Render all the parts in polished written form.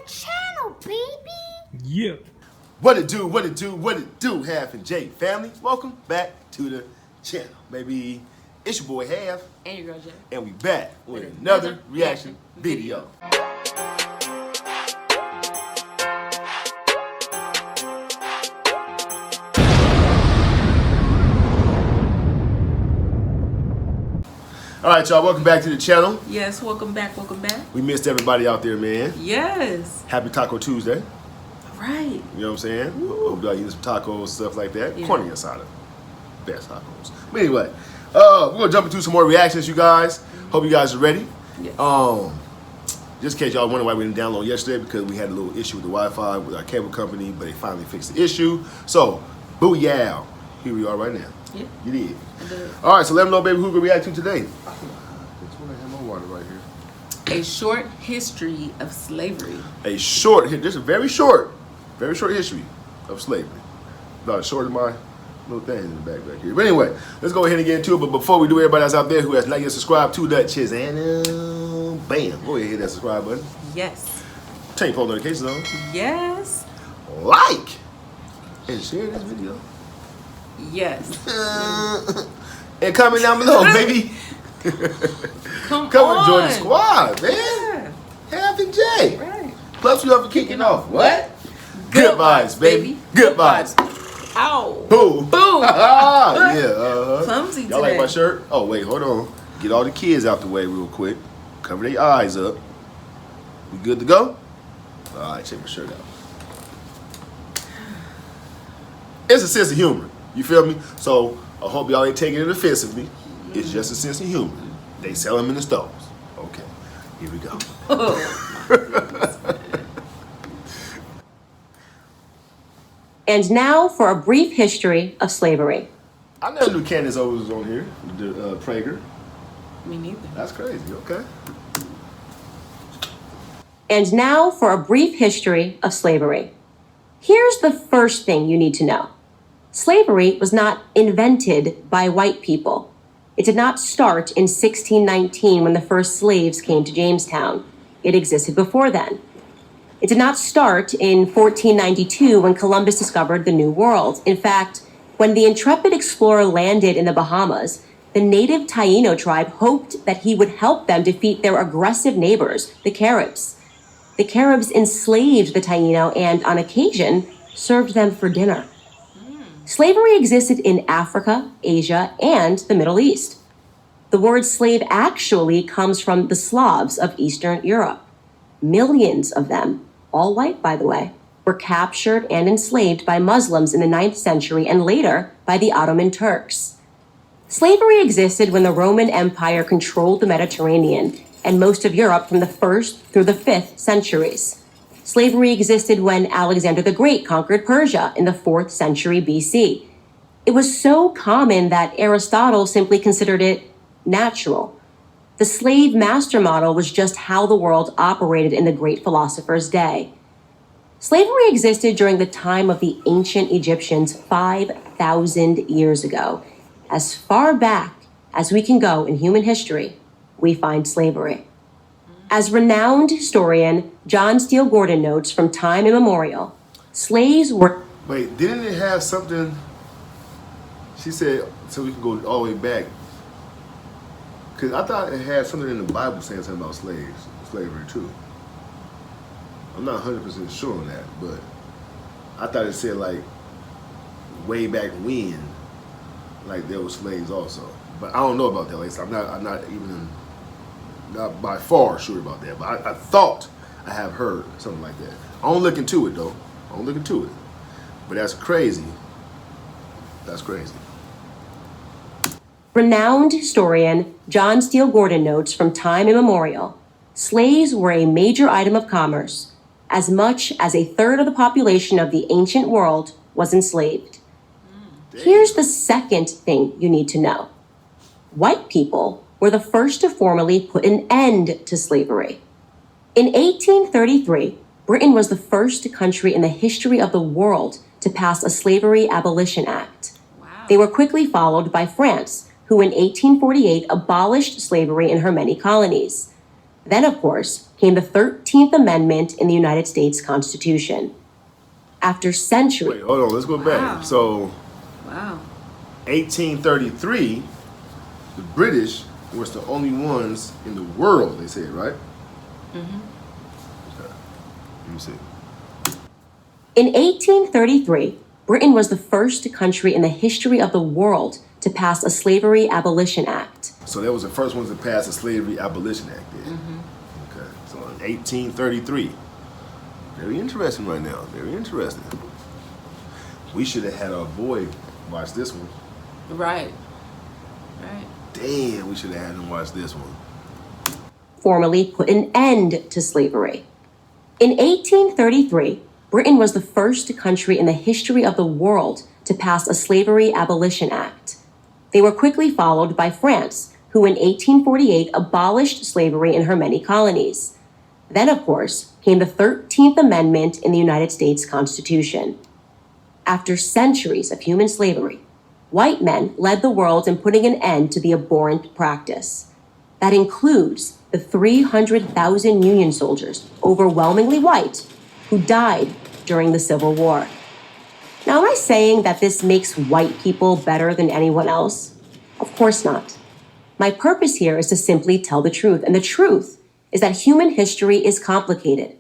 channel, baby. Yeah. What it do, Half and J family. Welcome back to the channel. Baby, it's your boy Half. And your girl J. And we back with another reaction video. All right, y'all, welcome back to the channel. Yes, welcome back. We missed everybody out there, man. Yes. Happy Taco Tuesday. Right. You know what I'm saying? Hope y'all eating some tacos, stuff like that. Yeah. Corny asada. Best tacos. But anyway, we're going to jump into some more reactions, you guys. Hope you guys are ready. Yes. Just in case y'all wondering why we didn't download yesterday, because we had a little issue with the Wi-Fi with our cable company, but they finally fixed the issue. So, booyah. Here we are right now. Yeah. You did. I did. All right, so let them know, baby, who we react to today. It's one I have my water right here. A short history of slavery. Just a very short history of slavery. About as short as my little thing in the back here. But anyway, let's go ahead and get into it. But before we do, everybody that's out there who has not yet subscribed to the channel, bam, go ahead and hit that subscribe button. Yes. Turn your post notifications on. Yes. Like and share this video. Yes. And comment down below, baby. Come and on. join the squad, man. Yeah. Half and J. Right. Plus we up for kicking off. What? Good vibes, baby. Good vibes. Ow. Boom. Boom. Yeah. Clumsy Y'all today. like my shirt? Oh, wait, hold on. Get all the kids out the way real quick. Cover their eyes up. We good to go? All right, check my shirt out. It's a sense of humor. You feel me? So I hope y'all ain't taking it offensively. It's just a sense of humor. They sell them in the stores. Okay, here we go. And now for a brief history of slavery. I never knew Candace Owens was on here, the Prager. Me neither. That's crazy, okay. And now for a brief history of slavery. Here's the first thing you need to know. Slavery was not invented by white people. It did not start in 1619 when the first slaves came to Jamestown. It existed before then. It did not start in 1492 when Columbus discovered the New World. In fact, when the intrepid explorer landed in the Bahamas, the native Taino tribe hoped that he would help them defeat their aggressive neighbors, the Caribs. The Caribs enslaved the Taino and, on occasion, served them for dinner. Slavery existed in Africa, Asia, and the Middle East. The word slave actually comes from the Slavs of Eastern Europe. Millions of them, all white by the way, were captured and enslaved by Muslims in the 9th century and later by the Ottoman Turks. Slavery existed when the Roman Empire controlled the Mediterranean and most of Europe from the 1st through the 5th centuries. Slavery existed when Alexander the Great conquered Persia in the 4th century BC. It was so common that Aristotle simply considered it natural. The slave master model was just how the world operated in the great philosopher's day. Slavery existed during the time of the ancient Egyptians 5,000 years ago. As far back as we can go in human history, we find slavery. As renowned historian John Steele Gordon notes from time immemorial, slaves were... Wait, didn't it have something? She said, so we can go all the way back. Because I thought it had something in the Bible saying something about slavery too. I'm not 100% sure on that, but I thought it said like way back when, like there were slaves also. But I don't know about that. Like, I'm not by far sure about that. But I thought I have heard something like that. I don't look into it though. I don't look into it. But that's crazy. That's crazy. Renowned historian John Steele Gordon notes from time immemorial, slaves were a major item of commerce. As much as a third of the population of the ancient world was enslaved. Here's the second thing you need to know. White people were the first to formally put an end to slavery. In 1833, Britain was the first country in the history of the world to pass a Slavery Abolition Act. Wow. They were quickly followed by France, who in 1848 abolished slavery in her many colonies. Then, of course, came the 13th Amendment in the United States Constitution. After centuries... Wait, hold on, let's go back. So, Wow. 1833, the British was the only ones in the world, they said, right? Mm-hmm. Okay. Let me see. In 1833, Britain was the first country in the history of the world to pass a Slavery Abolition Act. So that was the first ones to pass the Slavery Abolition Act then. Okay. So in 1833. Very interesting right now. Very interesting. We should have had our boy watch this one. Right. Right. Damn, we should have had him watch this one. Formally put an end to slavery. In 1833, Britain was the first country in the history of the world to pass a Slavery Abolition Act. They were quickly followed by France, who in 1848 abolished slavery in her many colonies. Then, of course, came the 13th Amendment in the United States Constitution. After centuries of human slavery, white men led the world in putting an end to the abhorrent practice. That includes the 300,000 Union soldiers, overwhelmingly white, who died during the Civil War. Now, am I saying that this makes white people better than anyone else? Of course not. My purpose here is to simply tell the truth, and the truth is that human history is complicated.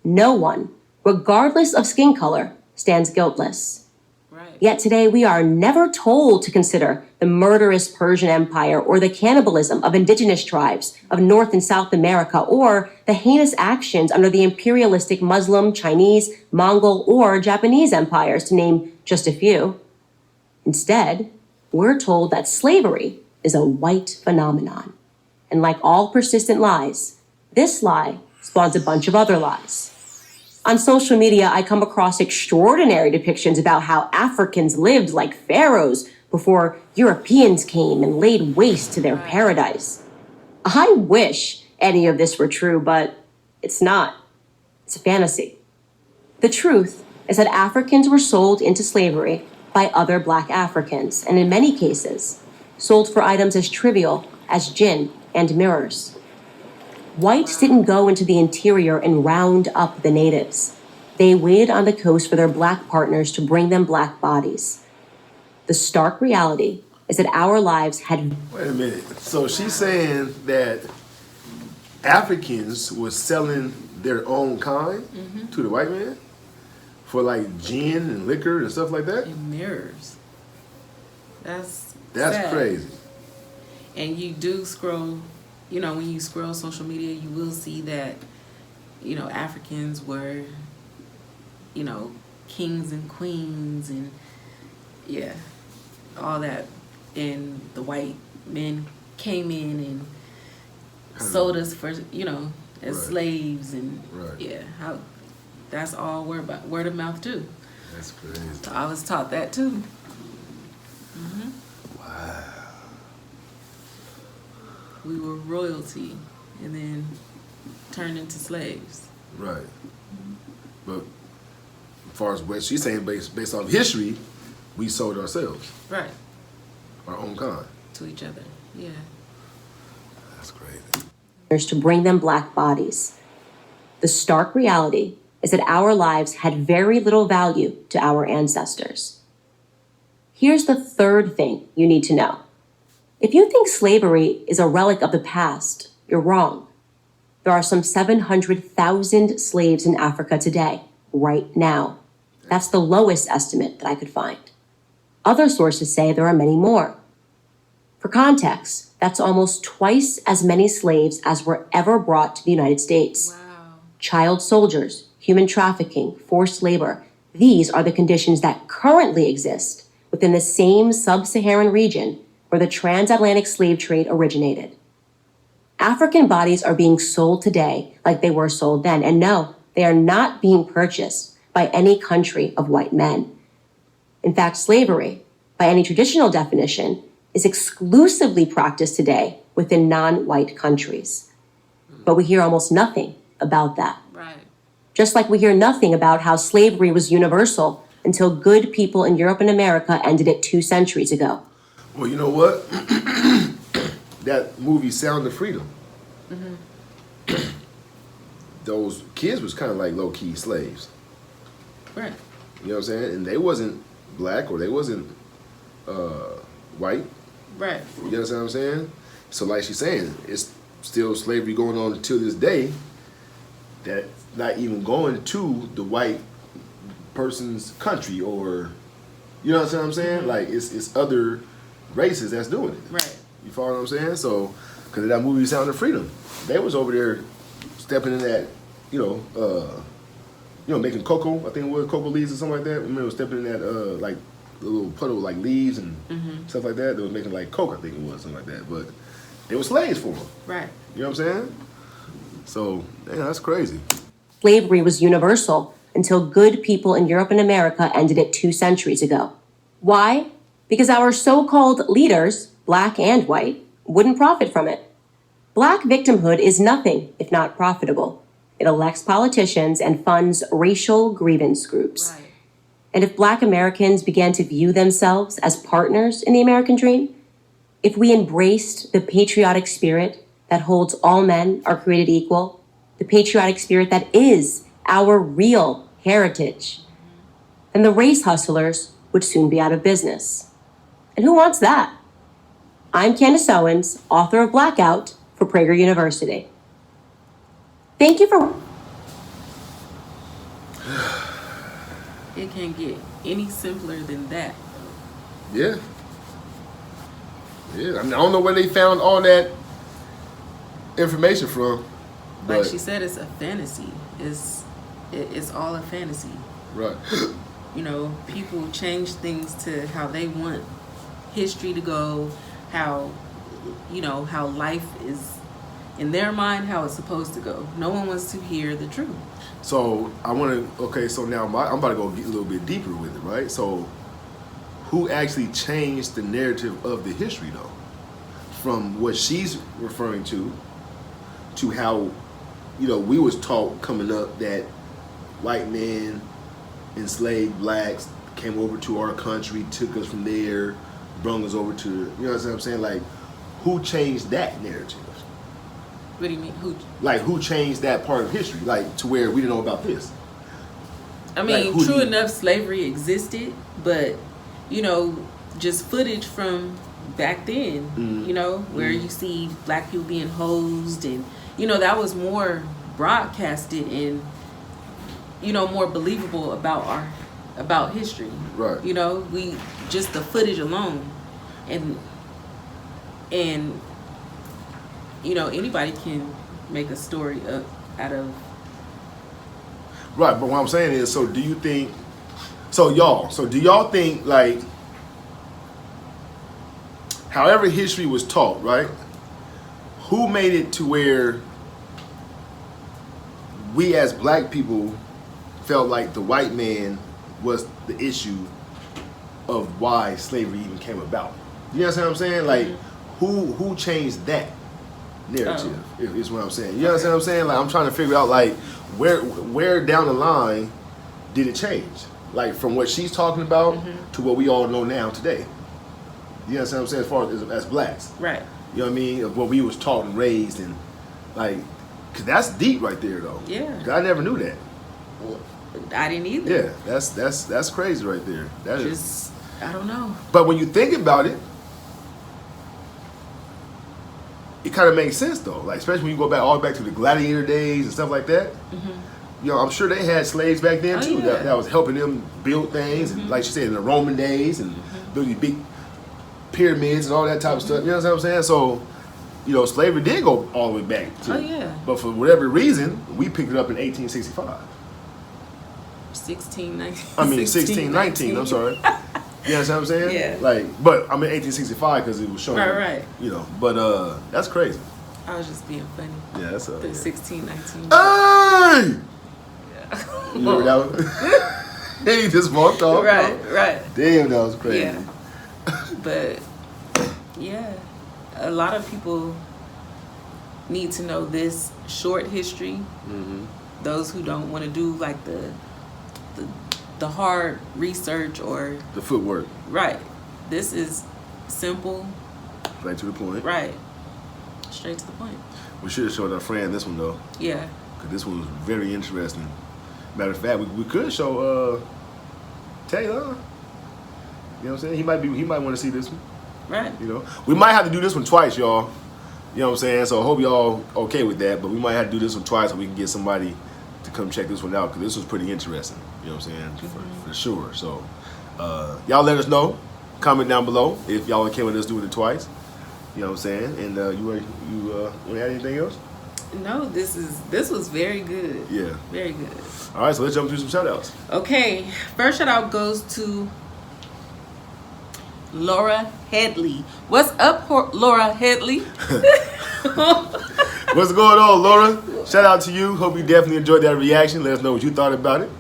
No one, regardless of skin color, stands guiltless. Right. Yet today we are never told to consider the murderous Persian Empire or the cannibalism of indigenous tribes of North and South America or the heinous actions under the imperialistic Muslim, Chinese, Mongol, or Japanese empires, to name just a few. Instead, we're told that slavery is a white phenomenon. And like all persistent lies, this lie spawns a bunch of other lies. On social media, I come across extraordinary depictions about how Africans lived like pharaohs before Europeans came and laid waste to their paradise. I wish any of this were true, but it's not. It's a fantasy. The truth is that Africans were sold into slavery by other Black Africans, and in many cases, sold for items as trivial as gin and mirrors. Whites didn't go into the interior and round up the natives. They waited on the coast for their Black partners to bring them Black bodies. The stark reality is that our lives had... Wait a minute. So she's saying that Africans were selling their own kind to the white man for like gin and liquor and stuff like that? And mirrors. That's That's sad. crazy. And you do scroll, you know, when you scroll social media, you will see that, you know, Africans were, you know, kings and queens and, yeah, all that. And the white men came in and sold us for, you know, as Right. slaves. And, Right. yeah, how that's all word of mouth, too. That's crazy. I was taught that, too. Wow. We were royalty and then turned into slaves. Right. But as far as what she's saying, based off history, we sold ourselves, Right. our own kind. To each other. Yeah. That's crazy. to bring them Black bodies. The stark reality is that our lives had very little value to our ancestors. Here's the third thing you need to know. If you think slavery is a relic of the past, you're wrong. There are some 700,000 slaves in Africa today, right now. That's the lowest estimate that I could find. Other sources say there are many more. For context, that's almost twice as many slaves as were ever brought to the United States. Wow. Child soldiers, human trafficking, forced labor, these are the conditions that currently exist within the same sub-Saharan region where the transatlantic slave trade originated. African bodies are being sold today like they were sold then, and no, they are not being purchased by any country of white men. In fact, slavery, by any traditional definition, is exclusively practiced today within non-white countries. But we hear almost nothing about that. Right. Just like we hear nothing about how slavery was universal until good people in Europe and America ended it 2 centuries ago. Well, you know what? That movie, Sound of Freedom. those kids was kind of like low key slaves. Right. You know what I'm saying? And they wasn't black or they wasn't white. Right. You understand what I'm saying? So like she's saying, it's still slavery going on until this day. That's not even going to the white person's country, or you know what I'm saying? Like it's other races that's doing it. Right. You follow what I'm saying? So, because of that movie Sound of Freedom, they was over there stepping in that, making cocoa. I think it was cocoa leaves or something like that. I remember stepping in that like the little puddle like leaves and stuff like that. They was making like coke, I think it was, something like that. But they were slaves for them. Right. You know what I'm saying? So, yeah, that's crazy. Slavery was universal until good people in Europe and America ended it 2 centuries ago. Why? Because our so-called leaders, black and white, wouldn't profit from it. Black victimhood is nothing if not profitable. It elects politicians and funds racial grievance groups. Right. And if black Americans began to view themselves as partners in the American dream, if we embraced the patriotic spirit that holds all men are created equal, the patriotic spirit that is our real heritage, then the race hustlers would soon be out of business. And who wants that? I'm Candace Owens, author of Blackout for Prager University. Thank you for... It can't get any simpler than that. Yeah. Yeah, I mean, I don't know where they found all that information from. Like But, she said, it's a fantasy. It's all a fantasy. right. People change things to how they want history to go, how life is in their mind, how it's supposed to go. No one wants to hear the truth. So so now I'm about to go get a little bit deeper with it, right? So who actually changed the narrative of the history though? From what she's referring to how, we was taught coming up that white men enslaved blacks, came over to our country, took us from there, brought us over to, you know what I'm saying? Like, who changed that narrative? What do you mean? Who? Like, who changed that part of history? Like, to where we didn't know about this? I mean, Like, true enough, slavery existed, but, just footage from back then, where you see black people being hosed and, that was more broadcasted and, more believable about history. Right. We just the footage alone, and anybody can make a story out of. Right, but what I'm saying is, do y'all think, like, however history was taught, right? Who made it to where we as black people felt like the white man was the issue of why slavery even came about? You know what I'm saying? Like, who changed that narrative? Is what I'm saying. You understand what I'm saying? Like, I'm trying to figure out, like, where down the line did it change? Like, from what she's talking about to what we all know now today. You understand what I'm saying? As far as blacks, Right. you know what I mean? Of what we was taught and raised, and like, cause that's deep right there, though. Yeah. 'Cause I never knew that. Well, I didn't either. Yeah, that's crazy right there. That is. Just I don't know. But when you think about it, it kind of makes sense though. Like, especially when you go back all the way back to the gladiator days and stuff like that. I'm sure they had slaves back then too. Yeah. That was helping them build things, and like she said, in the Roman days, and build these big pyramids and all that type of stuff. You know what I'm saying? So, slavery did go all the way back to. Oh, yeah. But for whatever reason, we picked it up in 1865. 1619. I'm sorry. You know what I'm saying? Yeah. Like, but I mean 1865 because it was showing. Right. But that's crazy. I was just being funny. Yeah, that's The 1619. Hey! You remember that one? He just walked off. Right. Damn, that was crazy. Yeah. But yeah, a lot of people need to know this short history. Those who don't want to do like the hard research or The footwork. right. This is simple. Right to the point. Right. straight to the point. We should have showed our friend this one though, Yeah. because this one was very interesting. Matter of fact, we could show Taylor. You know what I'm saying? He might want to see this one. Right. You know, we might have to do this one twice, y'all. You know what I'm saying? So I hope y'all okay with that. But we might have to do this one twice so we can get somebody to come check this one out, because this was pretty interesting. You know what I'm saying? For sure. So y'all let us know. Comment down below if y'all okay with us doing it twice. You know what I'm saying? And you want to add anything else? No, this was very good. Yeah. Very good. All right, so let's jump through some shout outs. Okay, first shout out goes to Laura Headley. What's up, Laura Headley? What's going on, Laura? Shout out to you. Hope you definitely enjoyed that reaction. Let us know what you thought about it.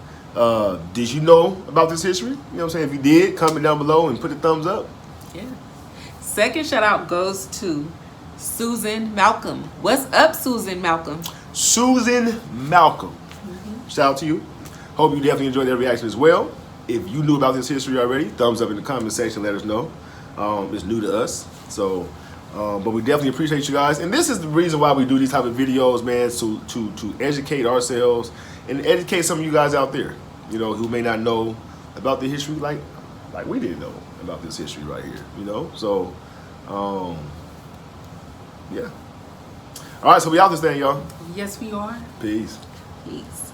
Did you know about this history? You know what I'm saying? If you did, comment down below and put the thumbs up. Yeah. Second shout out goes to Susan Malcolm. What's up, Susan Malcolm? Susan Malcolm. Shout out to you. Hope you definitely enjoyed that reaction as well. If you knew about this history already, thumbs up in the comment section. Let us know. It's new to us. So, but we definitely appreciate you guys. And this is the reason why we do these type of videos, man, to educate ourselves and educate some of you guys out there, you know, who may not know about the history like we didn't know about this history right here, you know. So, yeah. All right, so we out this thing, y'all. Yes, we are. Peace. Peace.